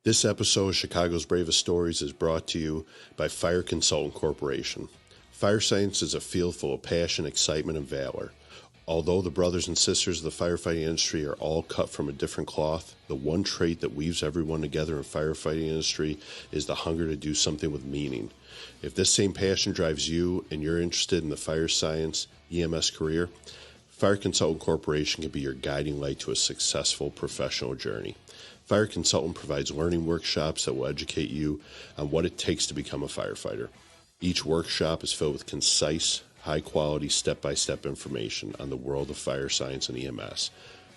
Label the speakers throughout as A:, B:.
A: This episode of Chicago's Bravest Stories is brought to you by Fire Consultant Corporation. Fire science is a field full of passion, excitement, and valor. Although the brothers and sisters of the firefighting industry are all cut from a different cloth, the one trait that weaves everyone together in the firefighting industry is the hunger to do something with meaning. If this same passion drives you and you're interested in the fire science EMS career, Fire Consultant Corporation can be your guiding light to a successful professional journey. Fire Consultant provides learning workshops that will educate you on what it takes to become a firefighter. Each workshop is filled with concise, high-quality, step-by-step information on the world of fire science and EMS.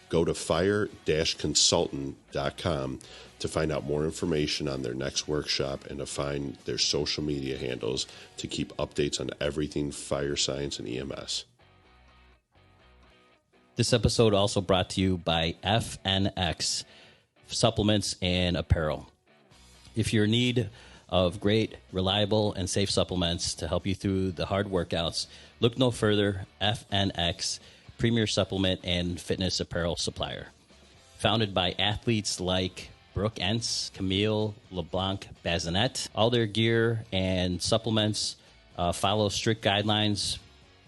A: Go to fire-consultant.com to find out more information on their next workshop and to find their social media handles to keep updates on everything fire science and EMS.
B: This episode also brought to you by FNX Supplements and Apparel. If you're in need of great, reliable, and safe supplements to help you through the hard workouts, look no further. FNX, premier supplement and fitness apparel supplier. Founded by athletes like Brooke Entz, Camille LeBlanc Bazinet, all their gear and supplements follow strict guidelines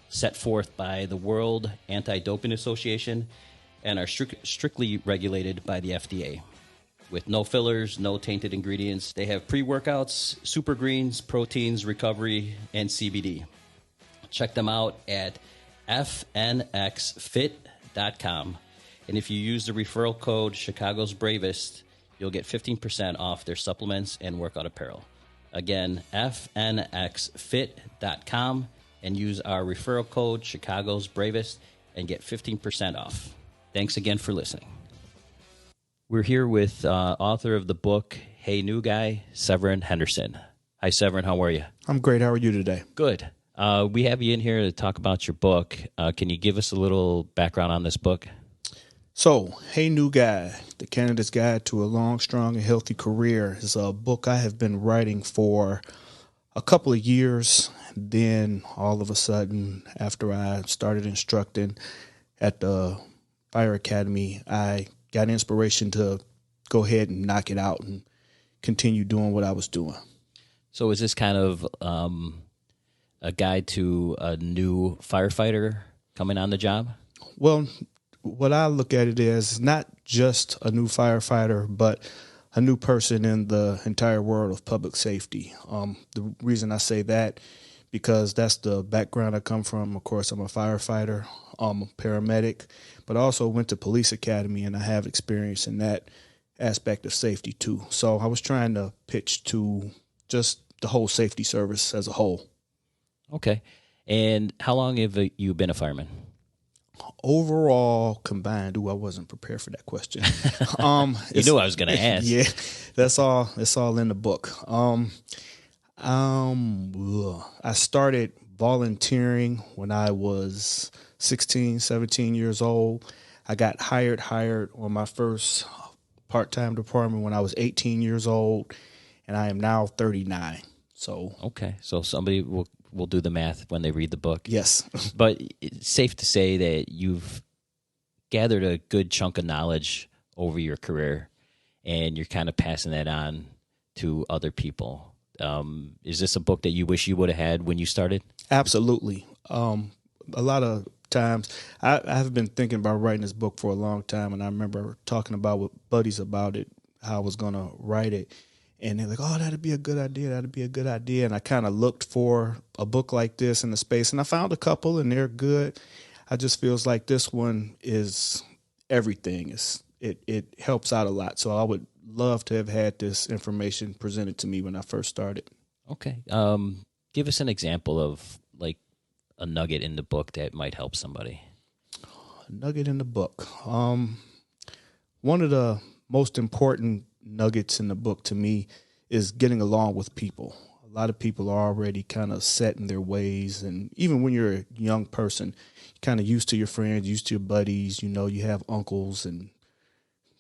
B: set forth by the World Anti-Doping Association and are strictly regulated by the FDA. With no fillers, no tainted ingredients, they have pre-workouts, super greens, proteins, recovery, and CBD. Check them out at fnxfit.com. And if you use the referral code Chicago's Bravest, you'll get 15% off their supplements and workout apparel. Again, fnxfit.com, and use our referral code Chicago's Bravest and get 15% off. Thanks again for listening. We're here with author of the book, Hey New Guy, Severen Henderson. Hi, Severen. How are you?
C: I'm great. How are you today?
B: Good. We have you in here to talk about your book. Can you give us a little background on this book?
C: So, Hey New Guy, The Candidate's Guide to a Long, Strong, and Healthy Career is a book I have been writing for a couple of years. Then, all of a sudden, after I started instructing at the Fire Academy, I got inspiration to go ahead and knock it out and continue doing what I was doing.
B: So is this kind of a guide to a new firefighter coming on the job?
C: Well, what I look at it as not just a new firefighter, but a new person in the entire world of public safety. The reason I say that, because that's the background I come from. Of course, I'm a firefighter, I'm a paramedic, but I also went to police academy, and I have experience in that aspect of safety too. So I was trying to pitch to just the whole safety service as a whole.
B: Okay. And how long have you been a fireman?
C: Overall combined, I wasn't prepared for that question.
B: You knew I was going to ask.
C: Yeah, that's all. It's all in the book. I started volunteering when I was 16, 17 years old. I got hired on my first part-time department when I was 18 years old, and I am now 39. So
B: okay, so somebody will do the math when they read the book.
C: Yes.
B: But it's safe to say that you've gathered a good chunk of knowledge over your career, and you're kind of passing that on to other people. Is this a book that you wish you would have had when you started?
C: Absolutely. A lot of times I've been thinking about writing this book for a long time, and I remember talking about with buddies about it, how I was going to write it. And they're like, oh, that'd be a good idea. That'd be a good idea. And I kind of looked for a book like this in the space, and I found a couple, and they're good. I just feels like this one is everything. It helps out a lot. So I would love to have had this information presented to me when I first started.
B: Okay. Give us an example of like a nugget in the book that might help somebody.
C: A nugget in the book. One of the most important nuggets in the book to me is getting along with people. A lot of people are already kind of set in their ways, and even when you're a young person, you're kind of used to your friends, used to your buddies. You know, you have uncles and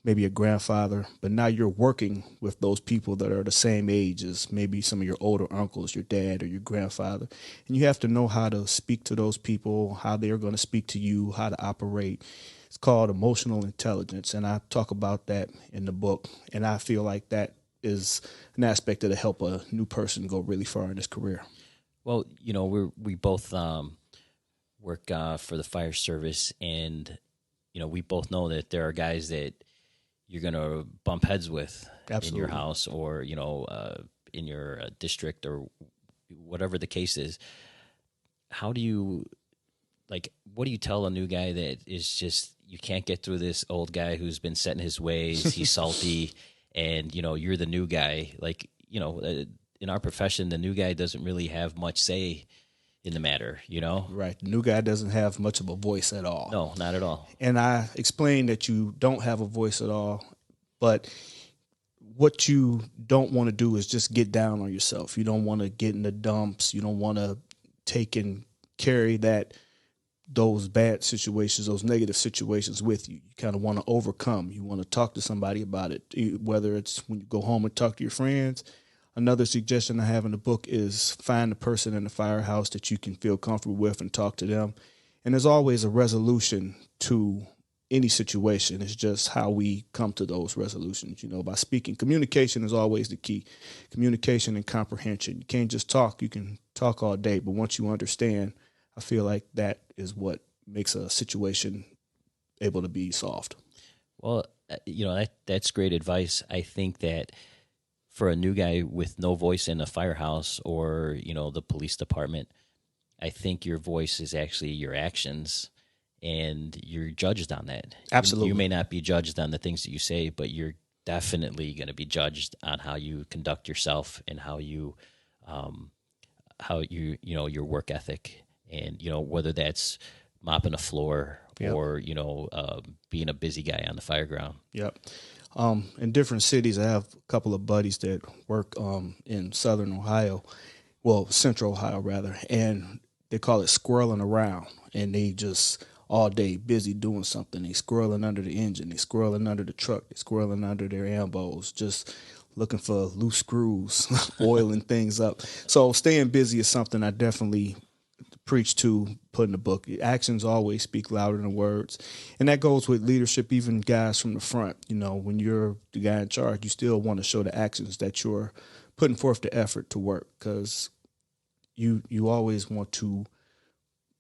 C: maybe a grandfather, but now you're working with those people that are the same age as maybe some of your older uncles, your dad or your grandfather. And you have to know how to speak to those people, how they're going to speak to you, how to operate. It's called emotional intelligence, and I talk about that in the book. And I feel like that is an aspect that'll help a new person go really far in his career.
B: Well, you know, we both work for the fire service, and you know, we both know that there are guys that you're going to bump heads with
C: Absolutely.
B: in your house, or you know, in your district, or whatever the case is. How do you, like, what do you tell a new guy that is just, you can't get through this old guy who's been set in his ways, he's salty, and you know, you're the new guy. Like, you know, in our profession, the new guy doesn't really have much say in the matter, you know?
C: Right. The new guy doesn't have much of a voice at all.
B: No, not at all.
C: And I explained that you don't have a voice at all, but what you don't want to do is just get down on yourself. You don't want to get in the dumps. You don't want to take and carry those bad situations, those negative situations with you. You kind of want to overcome. You want to talk to somebody about it, whether it's when you go home and talk to your friends. Another suggestion I have in the book is find a person in the firehouse that you can feel comfortable with and talk to them. And there's always a resolution to any situation. It's just how we come to those resolutions, you know, by speaking. Communication is always the key. Communication and comprehension. You can't just talk. You can talk all day, but once you understand, I feel like that is what makes a situation able to be solved.
B: Well, you know, that's great advice. I think that for a new guy with no voice in a firehouse or, you know, the police department, I think your voice is actually your actions, and you're judged on that.
C: Absolutely.
B: You may not be judged on the things that you say, but you're definitely going to be judged on how you conduct yourself and how you you know, your work ethic, and, you know, whether that's mopping a floor
C: Yep.
B: or, you know, being a busy guy on the fire ground.
C: Yep. In different cities, I have a couple of buddies that work in Southern Ohio, well, Central Ohio rather, and they call it squirreling around, and they just all day busy doing something. They squirreling under the engine, they squirreling under the truck, they squirreling under their ambos, just looking for loose screws, oiling things up. So staying busy is something I definitely preach to, put in the book. Actions always speak louder than words. And that goes with leadership, even guys from the front. You know, when you're the guy in charge, you still want to show the actions that you're putting forth the effort to work, because you always want to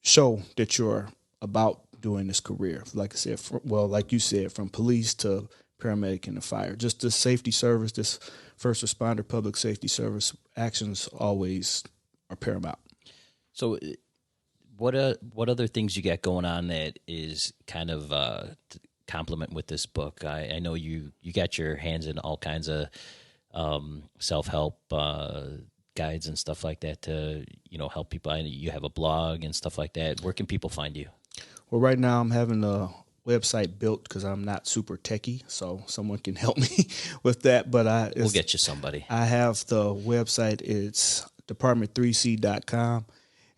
C: show that you're about doing this career. Like I said, like you said, from police to paramedic and the fire, just this safety service, this first responder public safety service, actions always are paramount.
B: So what other things you got going on that is kind of complement with this book? I know you got your hands in all kinds of self-help guides and stuff like that to, you know, help people. I know you have a blog and stuff like that. Where can people find you?
C: Well, right now I'm having a website built because I'm not super techie, so someone can help me with that. But
B: we'll get you somebody.
C: I have the website. It's department3c.com.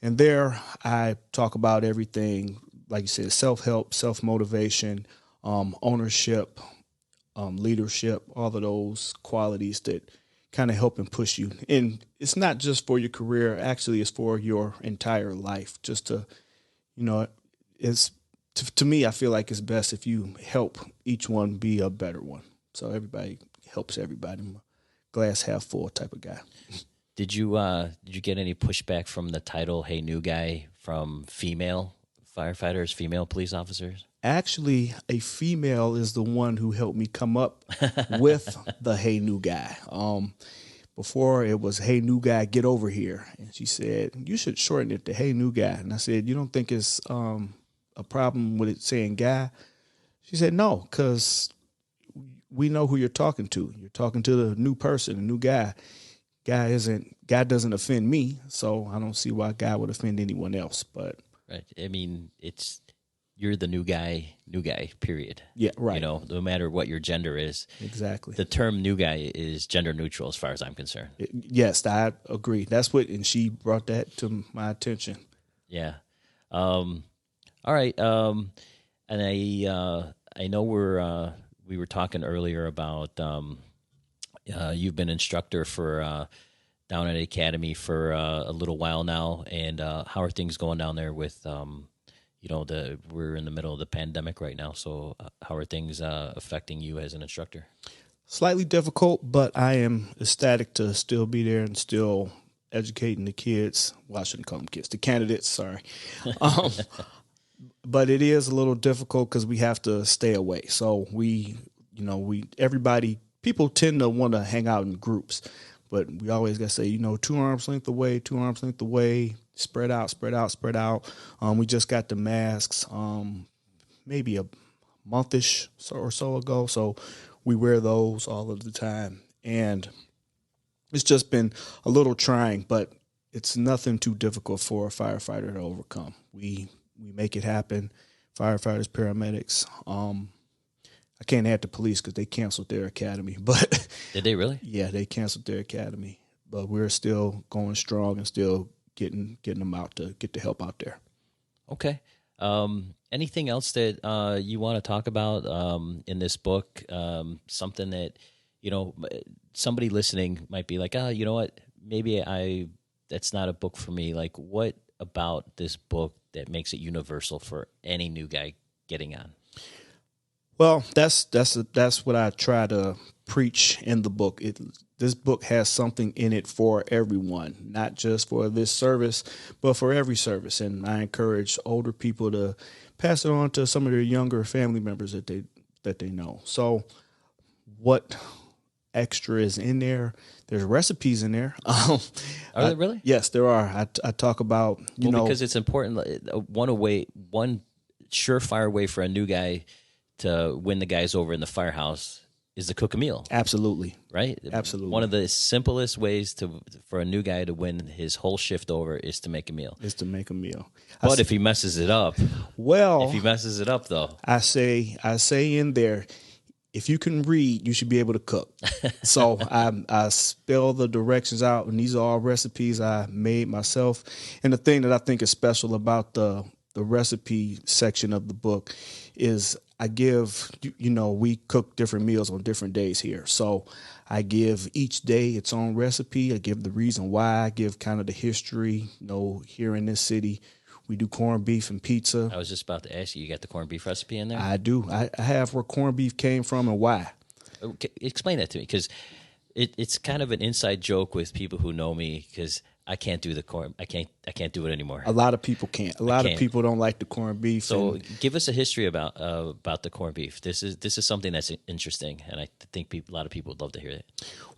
C: And there I talk about everything, like you said, self-help, self-motivation, ownership, leadership, all of those qualities that kind of help and push you. And it's not just for your career. Actually, it's for your entire life. Just to, you know, to me, I feel like it's best if you help each one be a better one. So everybody helps everybody. I'm a glass half full type of guy.
B: Did you get any pushback from the title, "Hey New Guy," from female firefighters, female police officers?
C: Actually, a female is the one who helped me come up with the "Hey New Guy." Before it was "Hey New Guy, get over here," and she said you should shorten it to "Hey New Guy." And I said, you don't think it's a problem with it saying "guy"? She said no, because we know who you're talking to. You're talking to the new person, a new guy. Guy doesn't offend me, so I don't see why guy would offend anyone else. But
B: right, I mean, you're the new guy, period.
C: Yeah, right.
B: You know, no matter what your gender is.
C: Exactly.
B: The term "new guy" is gender neutral as far as I'm concerned.
C: Yes, I agree. And she brought that to my attention.
B: Yeah. All right. And I know we were talking earlier about you've been instructor for down at Academy for a little while now, and how are things going down there with you know, we're in the middle of the pandemic right now, so how are things affecting you as an instructor?
C: Slightly difficult, but I am ecstatic to still be there and still educating the kids. Well, I shouldn't call them kids, the candidates, sorry. Um, but it is a little difficult because we have to stay away. So people tend to want to hang out in groups, but we always got to say, 2 arms length away, 2 arms length away, spread out, spread out, spread out. We just got the masks maybe a monthish or so ago. So we wear those all of the time. And it's just been a little trying, but it's nothing too difficult for a firefighter to overcome. We make it happen. Firefighters, paramedics. I can't add the police because they canceled their academy. But
B: did they really?
C: Yeah, they canceled their academy. But we're still going strong and still getting them out to get the help out there.
B: Okay. Anything else that you want to talk about in this book? Something that, somebody listening might be like, you know what, maybe that's not a book for me. Like, what about this book that makes it universal for any new guy getting on?
C: Well, that's what I try to preach in the book. This book has something in it for everyone, not just for this service, but for every service. And I encourage older people to pass it on to some of their younger family members that they know. So what extra is in there? There's recipes in there.
B: Are there really?
C: Yes, there are. I talk about,
B: because it's important. One surefire way for a new guy to win the guys over in the firehouse is to cook a meal.
C: Absolutely.
B: Right?
C: Absolutely.
B: One of the simplest ways for a new guy to win his whole shift over is to make a meal.
C: But
B: if he messes it up.
C: Well.
B: If he messes it up, though.
C: I say in there, if you can read, you should be able to cook. So I spell the directions out, and these are all recipes I made myself. And the thing that I think is special about the recipe section of the book is I give, we cook different meals on different days here. So I give each day its own recipe. I give the reason why. I give kind of the history. Here in this city, we do corned beef and pizza.
B: I was just about to ask you got the corned beef recipe in there?
C: I do. I have where corned beef came from and why.
B: Okay, explain that to me, because it's kind of an inside joke with people who know me, because I can't do the corn. I can't do it anymore.
C: A lot of people can't. A lot of people don't like the corned beef.
B: So give us a history about the corned beef. This is something that's interesting, and I think a lot of people would love to hear it.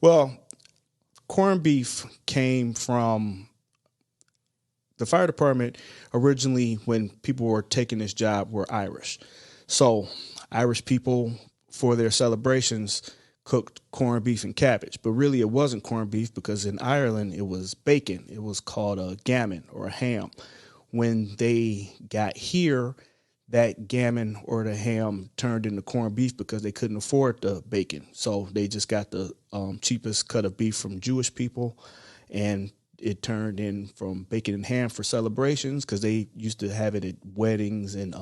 C: Well, corned beef came from the fire department. Originally, when people were taking this job, were Irish. So Irish people, for their celebrations, cooked corned beef and cabbage, but really it wasn't corned beef because in Ireland it was bacon. It was called a gammon or a ham. When they got here, that gammon or the ham turned into corned beef because they couldn't afford the bacon. So they just got the cheapest cut of beef from Jewish people, and it turned in from bacon and ham for celebrations because they used to have it at weddings and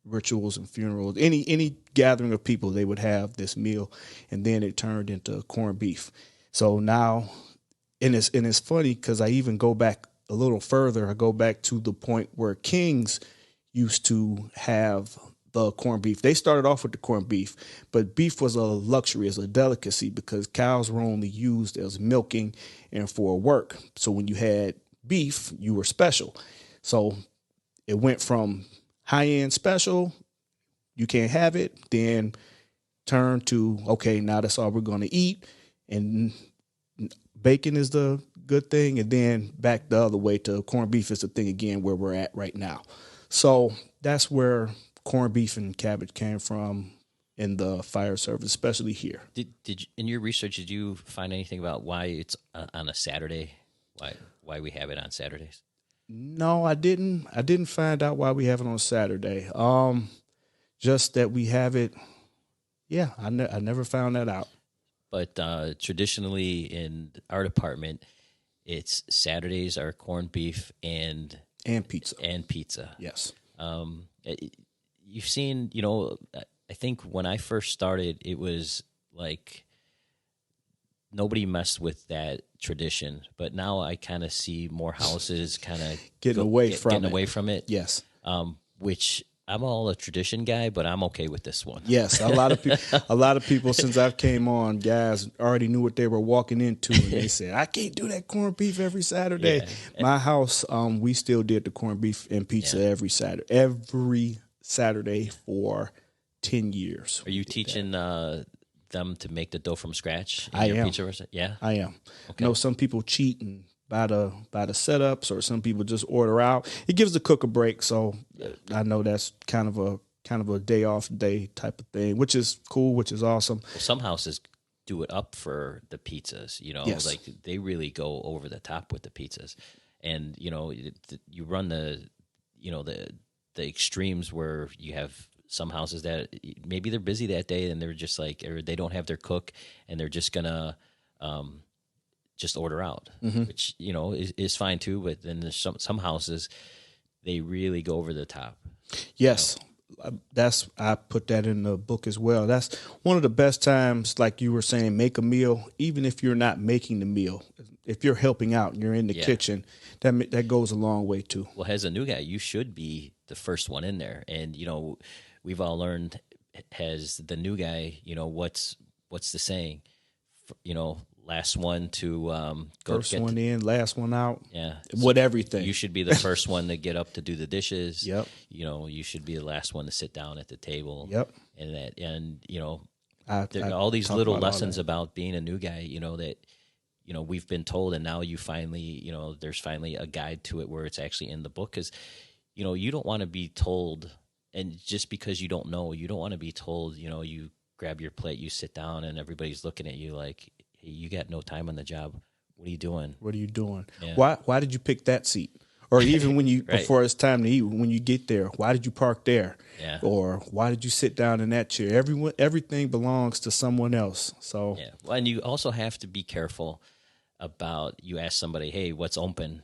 C: rituals and funerals. Any gathering of people, they would have this meal, and then it turned into corned beef. So now, and it's funny because I even go back a little further. I go back to the point where kings used to have the corned beef. They started off with the corned beef, but beef was a luxury, as a delicacy, because cows were only used as milking and for work. So when you had beef, you were special. So it went from high-end special, you can't have it, then turn to, okay, now that's all we're going to eat, and bacon is the good thing, and then back the other way to corned beef is the thing again where we're at right now. So that's where corned beef and cabbage came from in the fire service, especially here.
B: Did you, in your research, did you find anything about why it's on a Saturday? Why we have it on Saturdays?
C: No, I didn't. I didn't find out why we have it on Saturday. Just that we have it. Yeah, I never found that out.
B: But traditionally in our department, it's Saturdays are corned beef and pizza.
C: Yes.
B: You've seen, I think when I first started, it was like nobody messed with that tradition, but now I kind of see more houses kind of
C: getting away from it.
B: Yes. Which I'm all a tradition guy, but I'm okay with this one.
C: Yes, a lot of people since I've came on, guys already knew what they were walking into, and they said, "I can't do that corned beef every Saturday."
B: Yeah.
C: My house, we still did the corned beef and pizza every Saturday for 10 years.
B: Are you teaching them to make the dough from scratch?
C: I am.
B: Pizza recipe? Yeah,
C: I am.
B: Okay.
C: I know some people cheat and buy the setups, or some people just order out. It gives the cook a break, so I know that's kind of a day off day type of thing, which is cool, which is awesome.
B: Well, some houses do it up for the pizzas.
C: Yes.
B: Like they really go over the top with the pizzas, and you run the extremes where you have some houses that maybe they're busy that day and they're just like, or they don't have their cook and they're just gonna just order out, which is fine too. But then there's some houses they really go over the top.
C: Yes, I put that in the book as well. That's one of the best times, like you were saying, make a meal, even if you're not making the meal. If you're helping out and you're in the kitchen, that goes a long way too.
B: Well, as a new guy, you should be the first one in there, and we've all learned as the new guy, what's the saying, last one to go
C: first one in, last one out.
B: Yeah,
C: with everything.
B: You should be the first one to get up to do the dishes.
C: Yep.
B: You should be the last one to sit down at the table.
C: Yep.
B: All these little lessons about being a new guy. That we've been told, and now you finally there's finally a guide to it where it's actually in the book. Because you don't want to be told, and just because you don't know, you don't want to be told. You grab your plate, you sit down, and everybody's looking at you like, you got no time on the job. What are you doing?
C: Yeah. Why did you pick that seat? Or even when you right. Before it's time to eat, when you get there, why did you park there?
B: Yeah.
C: Or why did you sit down in that chair? Everything belongs to someone else. So
B: well, and you also have to be careful about, you ask somebody, hey, what's open?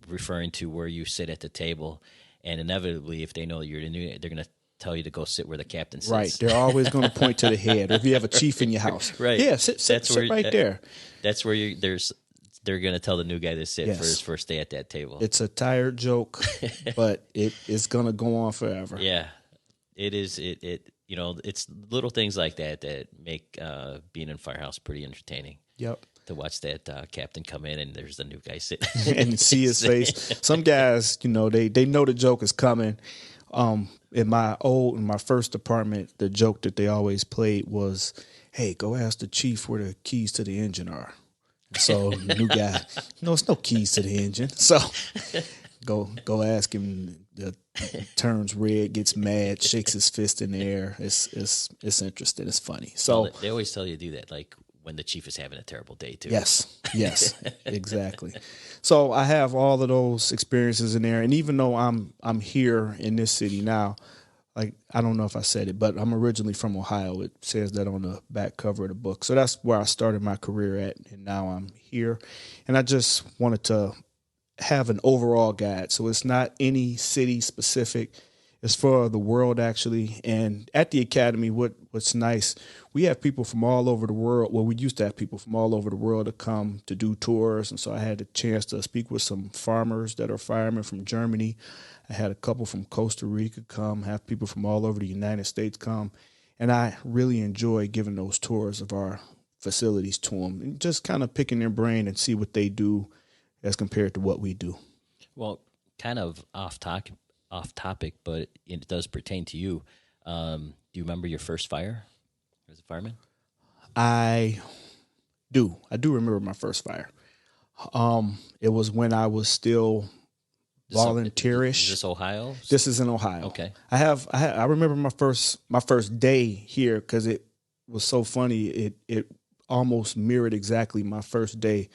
B: Referring to where you sit at the table, and inevitably, if they know you're the new, they're going to tell you to go sit where the captain sits.
C: Right. They're always going to point to the head. Or if you have a chief in your house.
B: Right.
C: Yeah, sit right there.
B: That's where they're going to tell the new guy to sit for his first day at that table.
C: It's a tired joke, but it's going to go on forever.
B: Yeah. It is. It's little things like that make being in Firehouse pretty entertaining.
C: Yep.
B: To watch that captain come in and there's the new guy sitting
C: and see his face. Some guys, they know the joke is coming. In my first apartment, the joke that they always played was, "Hey, go ask the chief where the keys to the engine are." So the new guy, it's no keys to the engine. So go ask him. The turns red, gets mad, shakes his fist in the air. It's interesting. It's funny. So
B: well, they always tell you to do that, like when the chief is having a terrible day too.
C: Yes, exactly. So I have all of those experiences in there, and even though I'm here in this city now, like I don't know if I said it, but I'm originally from Ohio. It says that on the back cover of the book. So that's where I started my career at, and now I'm here. And I just wanted to have an overall guide, so it's not any city specific. It's for the world, actually. And at the Academy, what's nice, we have people from all over the world. Well, we used to have people from all over the world to come to do tours. And so I had a chance to speak with some farmers that are firemen from Germany. I had a couple from Costa Rica come, have people from all over the United States come. And I really enjoy giving those tours of our facilities to them and just kind of picking their brain and see what they do as compared to what we do.
B: Well, kind of off topic, but it does pertain to you. Do you remember your first fire as a fireman?
C: I do. I do remember my first fire. It was when I was still volunteerish.
B: Is this Ohio?
C: This is in Ohio.
B: Okay.
C: I remember my first day here because it was so funny. It almost mirrored exactly my first day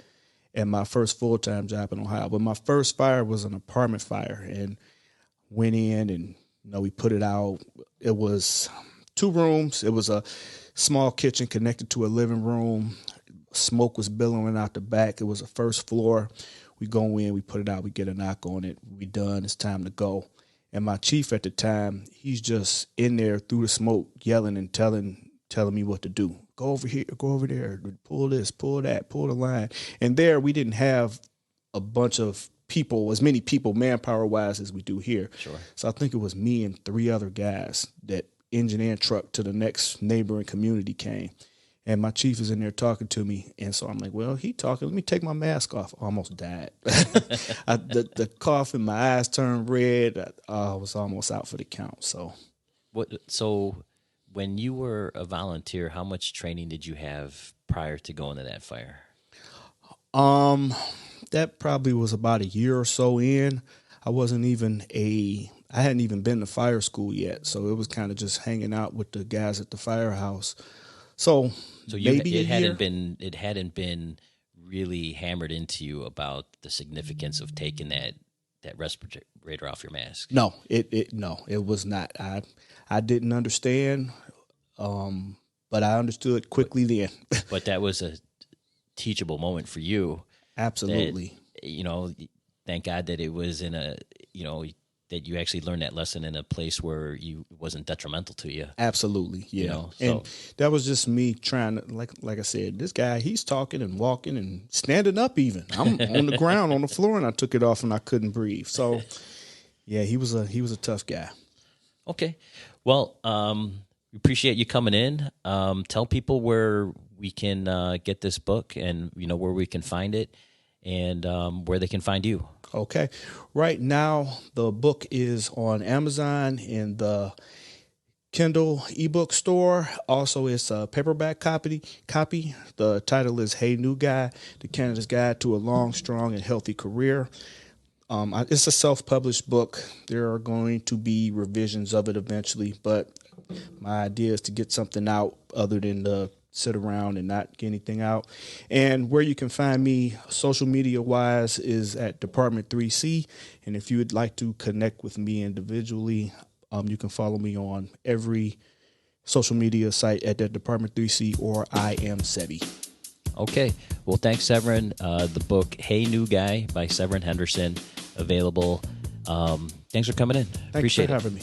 C: at my first full-time job in Ohio. But my first fire was an apartment fire, and went in and we put it out. It was 2 rooms. It was a small kitchen connected to a living room. Smoke was billowing out the back. It was a first floor. We go in, we put it out, we get a knock on it. We done. It's time to go. And my chief at the time, he's just in there through the smoke, yelling and telling me what to do. Go over here, go over there, pull this, pull that, pull the line. And there we didn't have a bunch of people, as many people manpower wise as we do here.
B: Sure.
C: So I think it was me and 3 other guys that engine and truck to the next neighboring community came. And my chief is in there talking to me. And so I'm like, well, he talking. Let me take my mask off. Almost died. The cough in my eyes turned red. I was almost out for the count.
B: So when you were a volunteer, how much training did you have prior to going to that fire?
C: That probably was about a year or so in. I hadn't even been to fire school yet. So it was kind of just hanging out with the guys at the firehouse. So it hadn't been really hammered into you about the significance of taking that respirator off your mask. No, it was not. I didn't understand, but I understood quickly then.
B: But that was a teachable moment for you.
C: Absolutely.
B: That, thank God that it was in that you actually learned that lesson in a place where it wasn't detrimental to you.
C: Absolutely, yeah. And that was just me trying to, like I said, this guy, he's talking and walking and standing up even. I'm on the ground, on the floor, and I took it off and I couldn't breathe. So, yeah, he was a tough guy.
B: Okay. Well, we appreciate you coming in. Tell people where we can get this book and, where we can find it and where they can find you.
C: Okay. Right now, the book is on Amazon in the Kindle ebook store. Also, it's a paperback copy. The title is Hey New Guy, The Candidate's Guide to a Long, Strong, and Healthy Career. It's a self-published book. There are going to be revisions of it eventually, but my idea is to get something out other than the sit around and not get anything out. And where you can find me social media wise is at Department 3C. And if you would like to connect with me individually, you can follow me on every social media site at that Department 3C or I am Sebi.
B: Okay. Well, thanks, Severen. The book Hey New Guy by Severen Henderson, available. Thanks for coming in.
C: Thanks for having me.